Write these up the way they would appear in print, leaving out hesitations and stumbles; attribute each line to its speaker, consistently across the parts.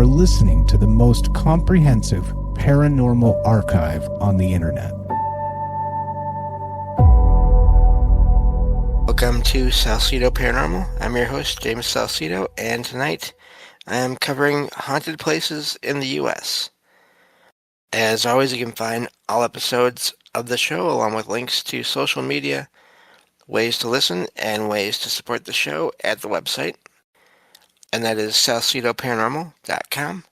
Speaker 1: are listening to the most comprehensive paranormal archive on the internet.
Speaker 2: Welcome to Salsido Paranormal. I'm your host, James Salsido, and tonight I am covering haunted places in the U.S. As always, you can find all episodes of the show along with links to social media, ways to listen, and ways to support the show at the website. And that is salsidoparanormal.com.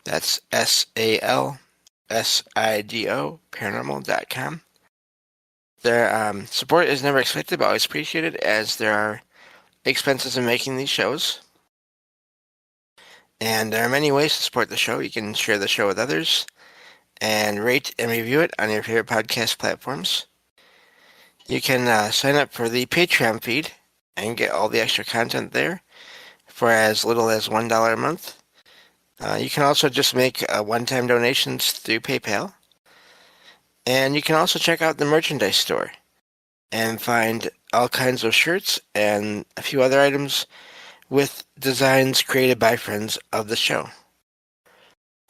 Speaker 2: That's SALSIDO paranormal.com. Their support is never expected, but always appreciated, as there are expenses in making these shows. And there are many ways to support the show. You can share the show with others and rate and review it on your favorite podcast platforms. You can sign up for the Patreon feed and get all the extra content there for as little as $1 a month. You can also just make one-time donations through PayPal. And you can also check out the merchandise store and find all kinds of shirts and a few other items with designs created by friends of the show.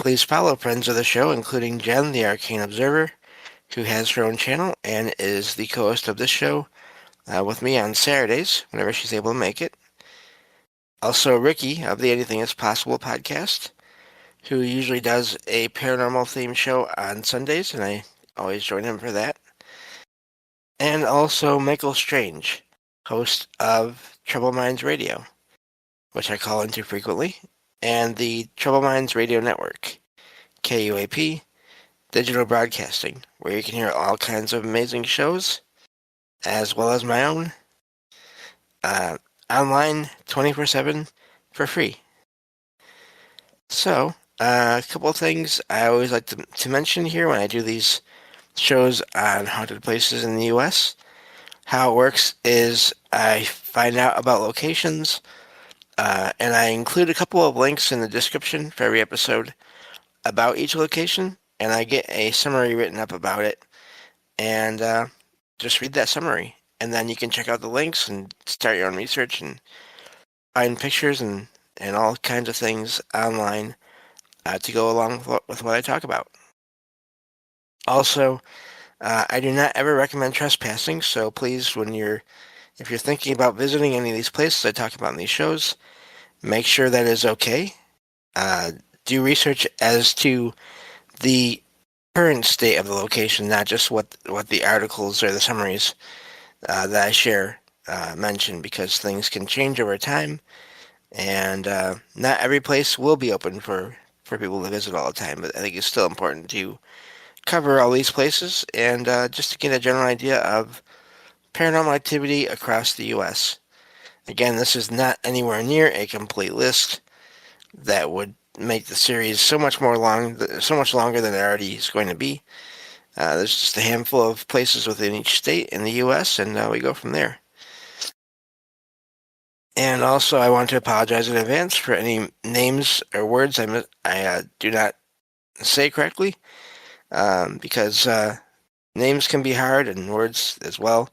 Speaker 2: Please follow friends of the show, including Jen, the Arcane Observer, who has her own channel and is the co-host of this show with me on Saturdays, whenever she's able to make it. Also, Ricky of the Anything Is Possible podcast, who usually does a paranormal-themed show on Sundays, and I always join him for that. And also Michael Strange, host of Troubled Minds Radio, which I call into frequently, and the Troubled Minds Radio Network, KUAP, Digital Broadcasting, where you can hear all kinds of amazing shows, as well as my own, online 24/7 for free. So, a couple of things I always like to mention here when I do these shows on haunted places in the U.S. How it works is I find out about locations, and I include a couple of links in the description for every episode about each location, and I get a summary written up about it, and just read that summary. And then you can check out the links and start your own research and find pictures and all kinds of things online to go along with what I talk about. Also, I do not ever recommend trespassing, so please, if you're thinking about visiting any of these places I talk about in these shows, make sure that is okay. Do research as to the current state of the location, not just what the articles or the summaries that I share mention, because things can change over time, and not every place will be open for people to visit all the time, but I think it's still important to cover all these places and just to get a general idea of paranormal activity across the U.S. Again, this is not anywhere near a complete list that would make the series so much longer than it already is going to be. There's just a handful of places within each state in the U.S., and we go from there. And also, I want to apologize in advance for any names or words I do not say correctly, because names can be hard and words as well.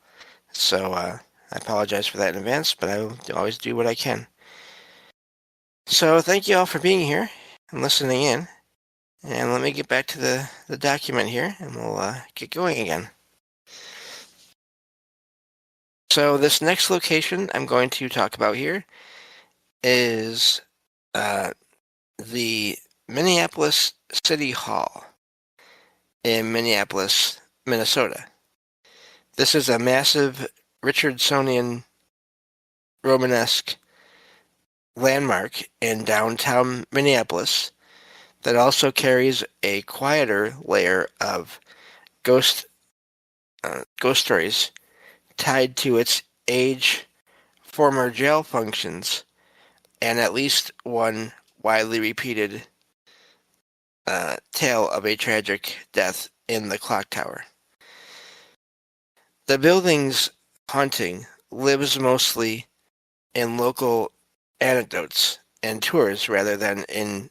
Speaker 2: So I apologize for that in advance, but I will always do what I can. So thank you all for being here and listening in. And let me get back to the document here, and we'll get going again. So this next location I'm going to talk about here is the Minneapolis City Hall in Minneapolis, Minnesota. This is a massive Richardsonian Romanesque landmark in downtown Minneapolis that also carries a quieter layer of ghost stories tied to its age, former jail functions, and at least one widely repeated tale of a tragic death in the clock tower. The building's haunting lives mostly in local anecdotes and tours rather than in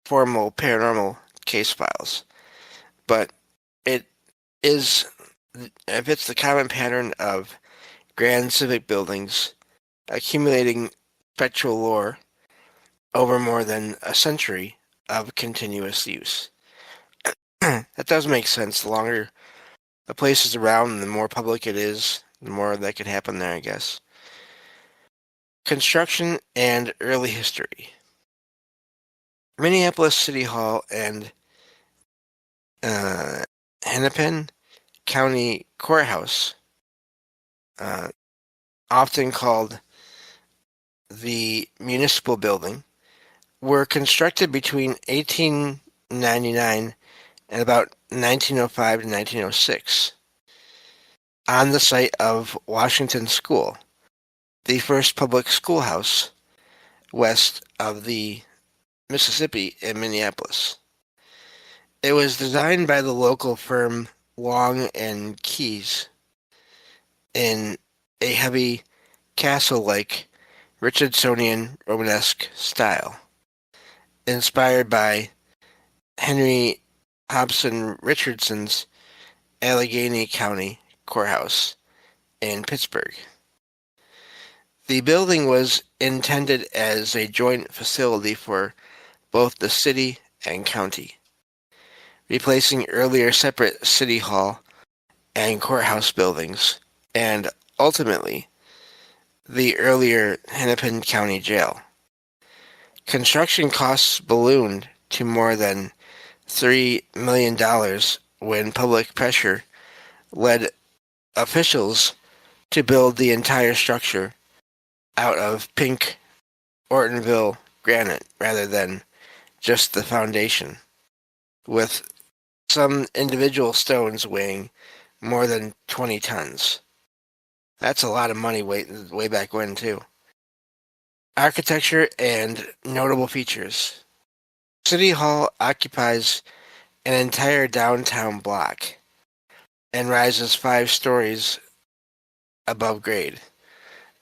Speaker 2: formal paranormal case files, but it fits the common pattern of grand civic buildings accumulating spectral lore over more than a century of continuous use. That does make sense. The longer a place is around, the more public it is, the more that could happen there, I guess. Construction and early history. Minneapolis City Hall and Hennepin County Courthouse, often called the Municipal Building, were constructed between 1899 and about 1905 to 1906 on the site of Washington School, the first public schoolhouse west of the Mississippi in Minneapolis. It was designed by the local firm Long and Keyes in a heavy castle-like Richardsonian Romanesque style, inspired by Henry Hobson Richardson's Allegheny County Courthouse in Pittsburgh. The building was intended as a joint facility for both the city and county, replacing earlier separate city hall and courthouse buildings, and ultimately the earlier Hennepin County Jail. Construction costs ballooned to more than $3 million when public pressure led officials to build the entire structure out of pink Ortonville granite rather than just the foundation, with some individual stones weighing more than 20 tons. That's a lot of money way back when, too. Architecture and notable features. City Hall occupies an entire downtown block and rises 5 stories above grade.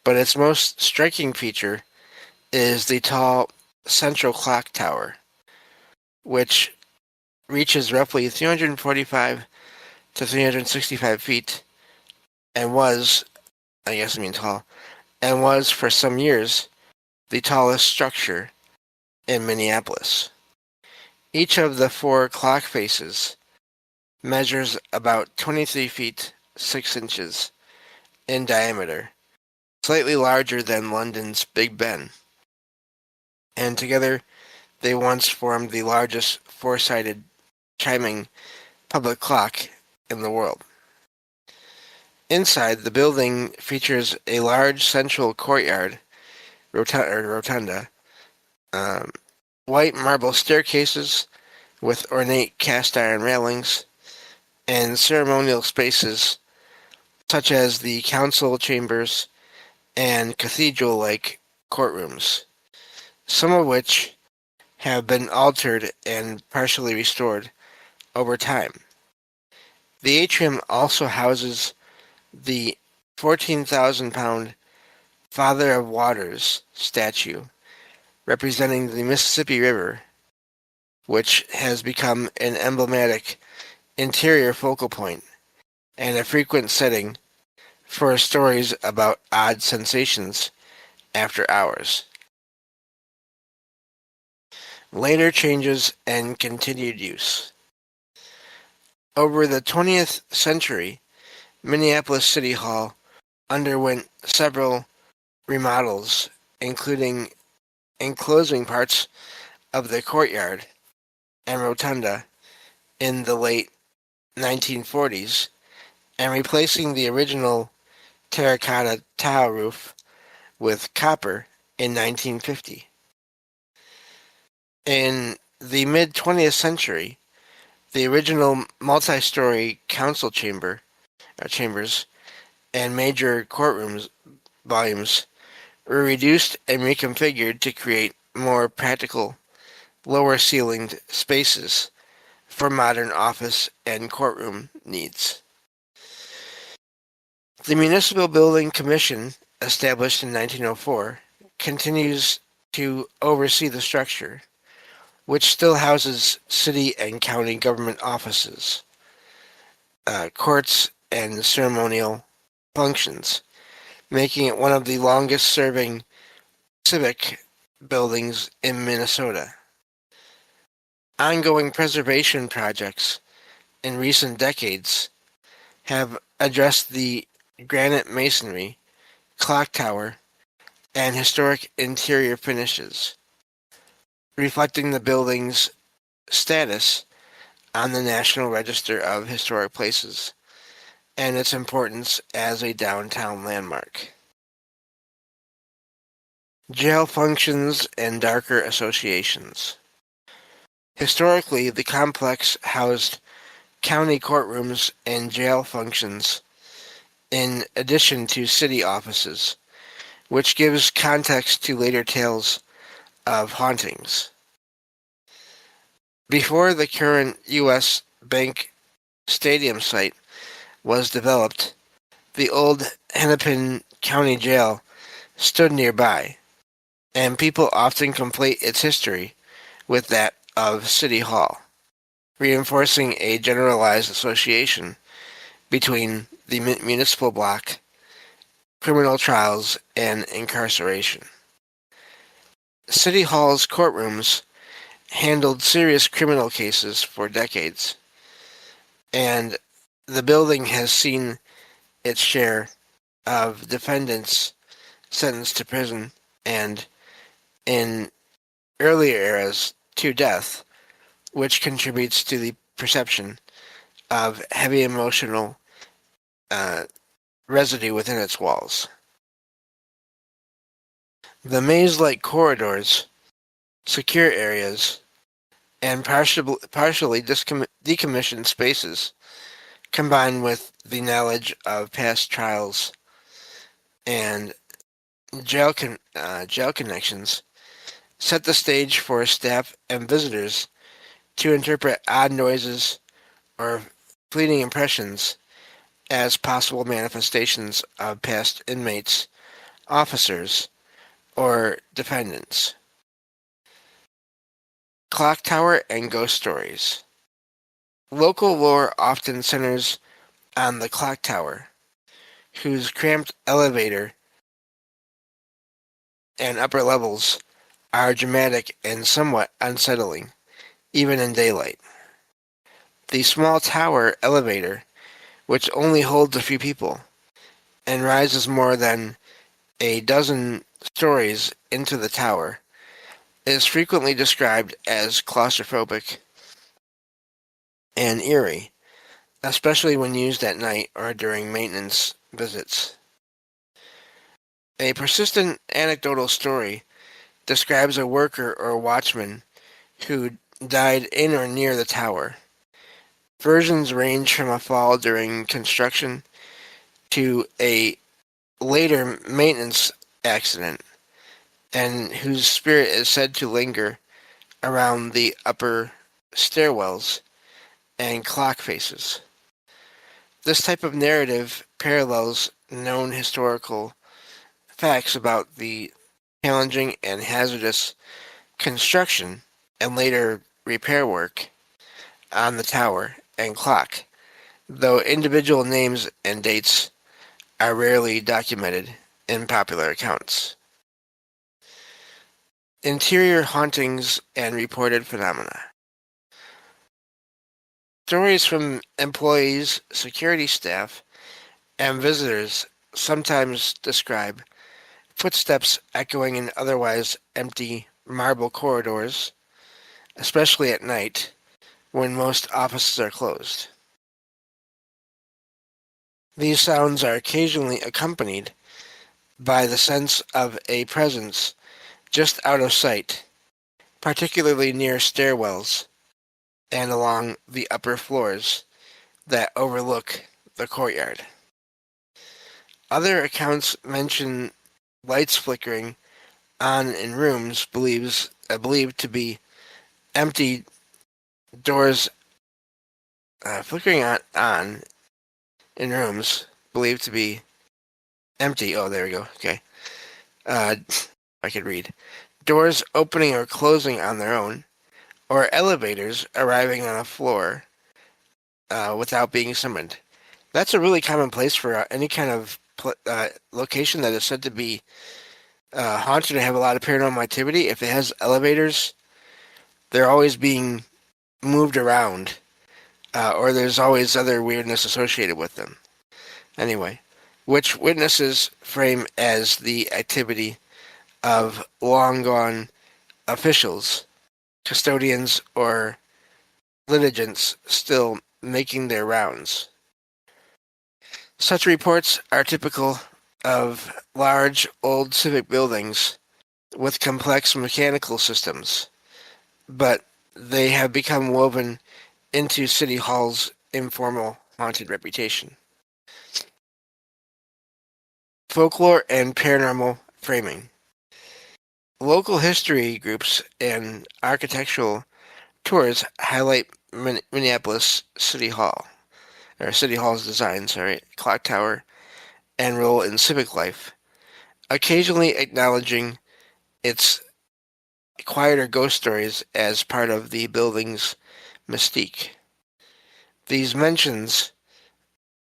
Speaker 2: But its most striking feature is the tall central clock tower, which reaches roughly 345 to 365 feet and was, tall, and was for some years the tallest structure in Minneapolis. Each of the 4 clock faces measures about 23 feet 6 inches in diameter, slightly larger than London's Big Ben, and together they once formed the largest 4-sided chiming public clock in the world. Inside, the building features a large central courtyard, rotunda, white marble staircases with ornate cast iron railings, and ceremonial spaces such as the council chambers and cathedral-like courtrooms, some of which have been altered and partially restored over time. The atrium also houses the 14,000-pound Father of Waters statue representing the Mississippi River, which has become an emblematic interior focal point and a frequent setting for stories about odd sensations after hours. Later changes and continued use. Over the 20th century, Minneapolis City Hall underwent several remodels, including enclosing parts of the courtyard and rotunda in the late 1940s and replacing the original terracotta tile roof with copper in 1950. In the mid-20th century, the original multi-story council chambers and major courtrooms volumes were reduced and reconfigured to create more practical, lower-ceilinged spaces for modern office and courtroom needs. The Municipal Building Commission, established in 1904, continues to oversee the structure, which still houses city and county government offices, courts, and ceremonial functions, making it one of the longest-serving civic buildings in Minnesota. Ongoing preservation projects in recent decades have addressed the granite masonry, clock tower, and historic interior finishes, reflecting the building's status on the National Register of Historic Places and its importance as a downtown landmark. Jail functions and darker associations. Historically, the complex housed county courtrooms and jail functions in addition to city offices, which gives context to later tales of hauntings. Before the current U.S. Bank Stadium site was developed, the old Hennepin County Jail stood nearby, and people often conflate its history with that of City Hall, reinforcing a generalized association between the municipal block, criminal trials, and incarceration. City Hall's courtrooms handled serious criminal cases for decades, and the building has seen its share of defendants sentenced to prison and, in earlier eras, to death, which contributes to the perception of heavy emotional residue within its walls. The maze-like corridors, secure areas, and partially decommissioned spaces, combined with the knowledge of past trials and jail connections, set the stage for staff and visitors to interpret odd noises or fleeting impressions as possible manifestations of past inmates, officers, or defendants. Clock Tower and Ghost Stories. Local lore often centers on the clock tower, whose cramped elevator and upper levels are dramatic and somewhat unsettling, even in daylight. The small tower elevator, which only holds a few people, and rises more than a dozen stories into the tower, is frequently described as claustrophobic and eerie, especially when used at night or during maintenance visits. A persistent anecdotal story describes a worker or watchman who died in or near the tower. Versions range from a fall during construction to a later maintenance accident, and whose spirit is said to linger around the upper stairwells and clock faces. This type of narrative parallels known historical facts about the challenging and hazardous construction and later repair work on the tower and clock, though individual names and dates are rarely documented in popular accounts. Interior hauntings and reported phenomena. Stories from employees, security staff, and visitors sometimes describe footsteps echoing in otherwise empty marble corridors, especially at night when most offices are closed. These sounds are occasionally accompanied by the sense of a presence just out of sight, particularly near stairwells and along the upper floors that overlook the courtyard. Other accounts mention lights flickering on in rooms believed to be empty, doors flickering on in rooms believed to be empty. Oh, there we go. Okay. I could read. Doors opening or closing on their own, or elevators arriving on a floor without being summoned. That's a really common place for any kind of location that is said to be haunted or have a lot of paranormal activity, if it has elevators, they're always being moved around, or there's always other weirdness associated with them. Anyway, which witnesses frame as the activity of long gone officials, custodians, or litigants still making their rounds. Such reports are typical of large, old civic buildings with complex mechanical systems, but they have become woven into City Hall's informal haunted reputation. Folklore and paranormal framing. Local history groups and architectural tours highlight Minneapolis City Hall, or City Hall's design, clock tower, and role in civic life, occasionally acknowledging its quieter ghost stories as part of the building's mystique. These mentions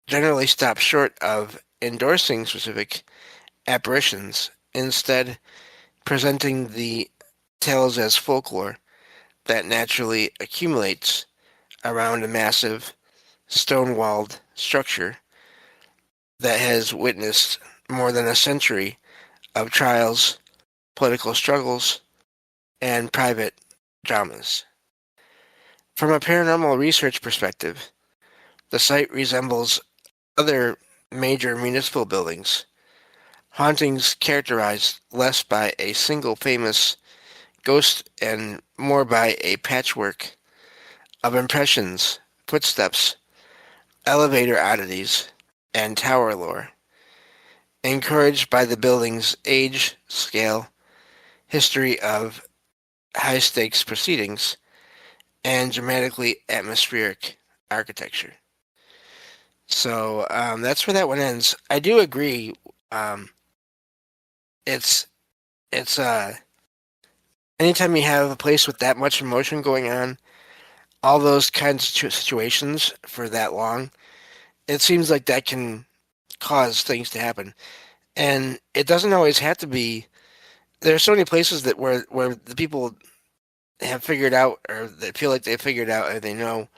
Speaker 2: generally stop short of endorsing specific apparitions, instead presenting the tales as folklore that naturally accumulates around a massive stone-walled structure that has witnessed more than a century of trials, political struggles, and private dramas. From a paranormal research perspective, the site resembles other major municipal buildings, hauntings characterized less by a single famous ghost and more by a patchwork of impressions, footsteps, elevator oddities, and tower lore, encouraged by the building's age, scale, history of high-stakes proceedings, and dramatically atmospheric architecture. So that's where that one ends. I do agree. Um, it's anytime you have a place with that much emotion going on, all those kinds of situations for that long, it seems like that can cause things to happen. And it doesn't always have to be. There are so many places that where the people have figured out, or they feel like they figured out, or they know,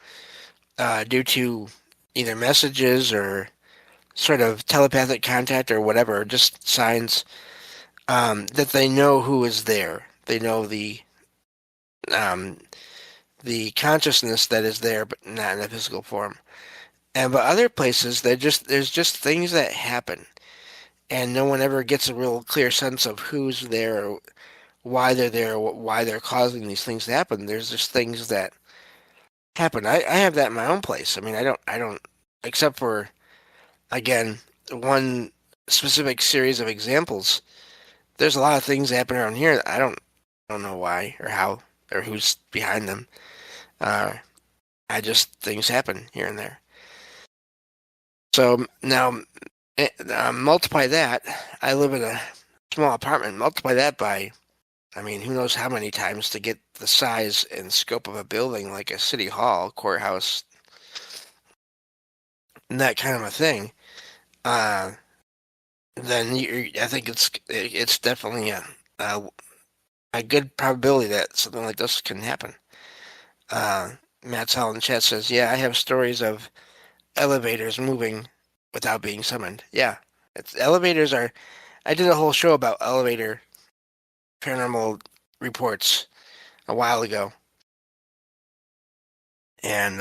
Speaker 2: due to either messages or sort of telepathic contact or whatever, just signs, that they know who is there. They know um, the consciousness that is there, but not in a physical form. And but other places, there's just things that happen, and no one ever gets a real clear sense of who's there, or why they're there, or why they're causing these things to happen. There's just things that happen. I have that in my own place. I mean, I don't, except for, again, one specific series of examples. There's a lot of things that happen around here that I don't know why or how or who's behind them. Uh, I just things happen here and there. So now multiply that. I live in a small apartment. Multiply that by, I mean, who knows how many times to get the size and scope of a building like a city hall, courthouse, and that kind of a thing. Uh, then I think it's definitely a good probability that something like this can happen. Matt Sal in chat says, "Yeah, I have stories of elevators moving without being summoned." Yeah, elevators are. I did a whole show about elevator paranormal reports a while ago, and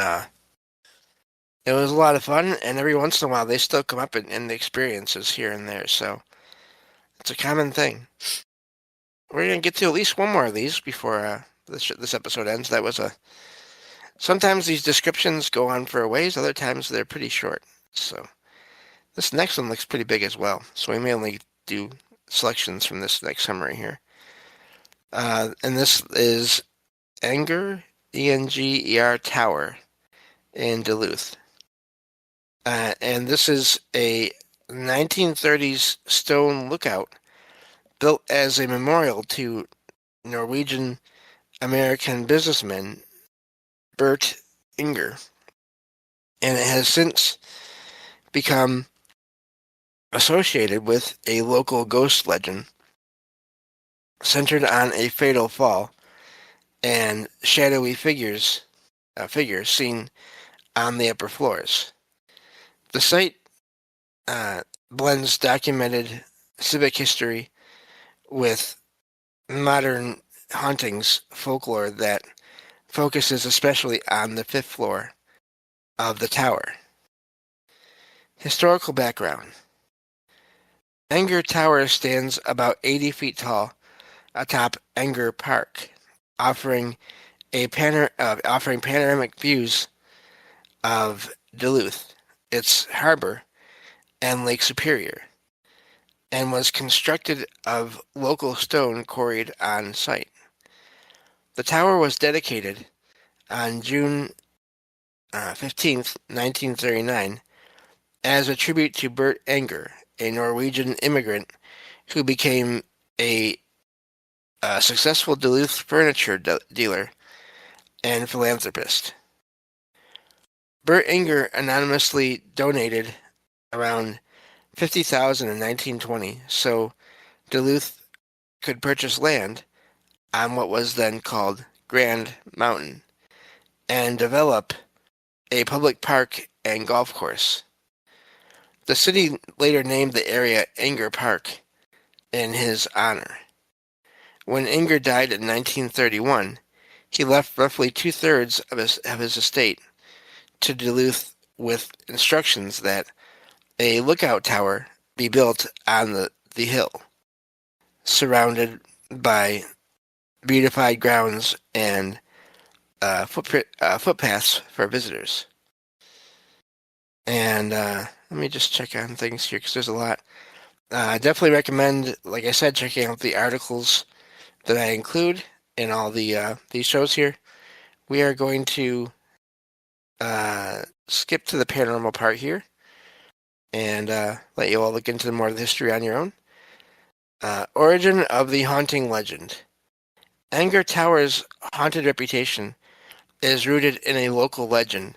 Speaker 2: it was a lot of fun. And every once in a while, they still come up in the experiences here and there. So it's a common thing. We're gonna get to at least one more of these before this episode ends. That was a. Sometimes these descriptions go on for a ways. Other times they're pretty short. So this next one looks pretty big as well. So we may only do selections from this next summary here. And this is Enger, Enger Tower in Duluth. And this is a 1930s stone lookout built as a memorial to Norwegian American businessman Bert Inger. And it has since become associated with a local ghost legend centered on a fatal fall and shadowy figures seen on the upper floors. The site blends documented civic history with modern hauntings folklore that focuses especially on the fifth floor of the tower. Historical background. Enger Tower stands about 80 feet tall atop Enger Park, offering panoramic views of Duluth, its harbor, and Lake Superior, and was constructed of local stone quarried on site. The tower was dedicated on June 15th, 1939, as a tribute to Bert Enger, a Norwegian immigrant who became a successful Duluth furniture dealer and philanthropist. Bert Enger anonymously donated around $50,000 in 1920 so Duluth could purchase land on what was then called Grand Mountain and develop a public park and golf course. The city later named the area Enger Park in his honor. When Enger died in 1931, he left roughly two-thirds of his estate to Duluth with instructions that a lookout tower be built on the hill, surrounded by beautified grounds and footpaths for visitors. And let me just check on things here because there's a lot. I definitely recommend, like I said, checking out the articles that I include in all these shows here. We are going to skip to the paranormal part here and let you all look into more of the history on your own. Origin of the haunting legend. Enger Tower's haunted reputation is rooted in a local legend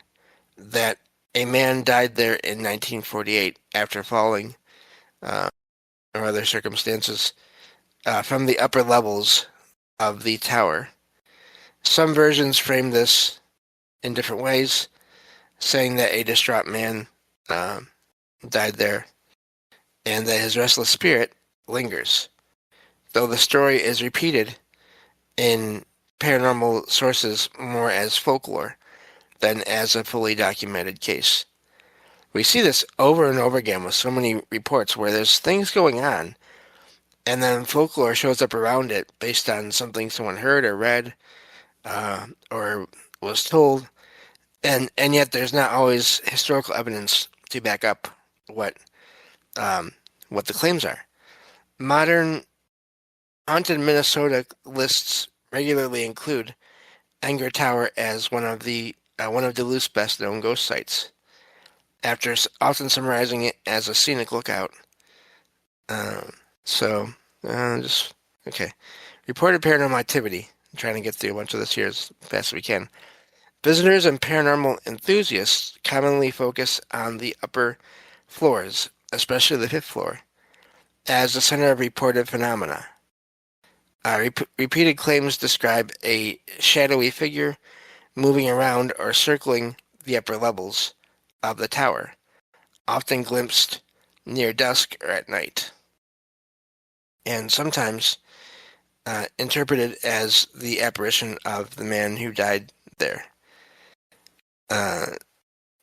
Speaker 2: that a man died there in 1948 after falling, or other circumstances, from the upper levels of the tower. Some versions frame this in different ways, saying that a distraught man died there and that his restless spirit lingers, though the story is repeated in paranormal sources more as folklore than as a fully documented case. We see this over and over again with so many reports where there's things going on and then folklore shows up around it based on something someone heard or read or was told, and yet there's not always historical evidence to back up what the claims are. Modern haunted Minnesota lists regularly include Enger Tower as one of Duluth's best-known ghost sites, after often summarizing it as a scenic lookout. Okay. Reported paranormal activity. I'm trying to get through a bunch of this here as fast as we can. Visitors and paranormal enthusiasts commonly focus on the upper floors, especially the fifth floor, as the center of reported phenomena. Repeated claims describe a shadowy figure moving around or circling the upper levels of the tower, often glimpsed near dusk or at night, and sometimes interpreted as the apparition of the man who died there.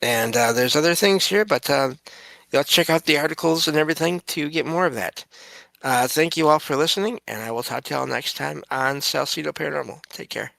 Speaker 2: There's other things here, but you'll have to check out the articles and everything to get more of that. Thank you all for listening, and I will talk to y'all next time on Salsido Paranormal. Take care.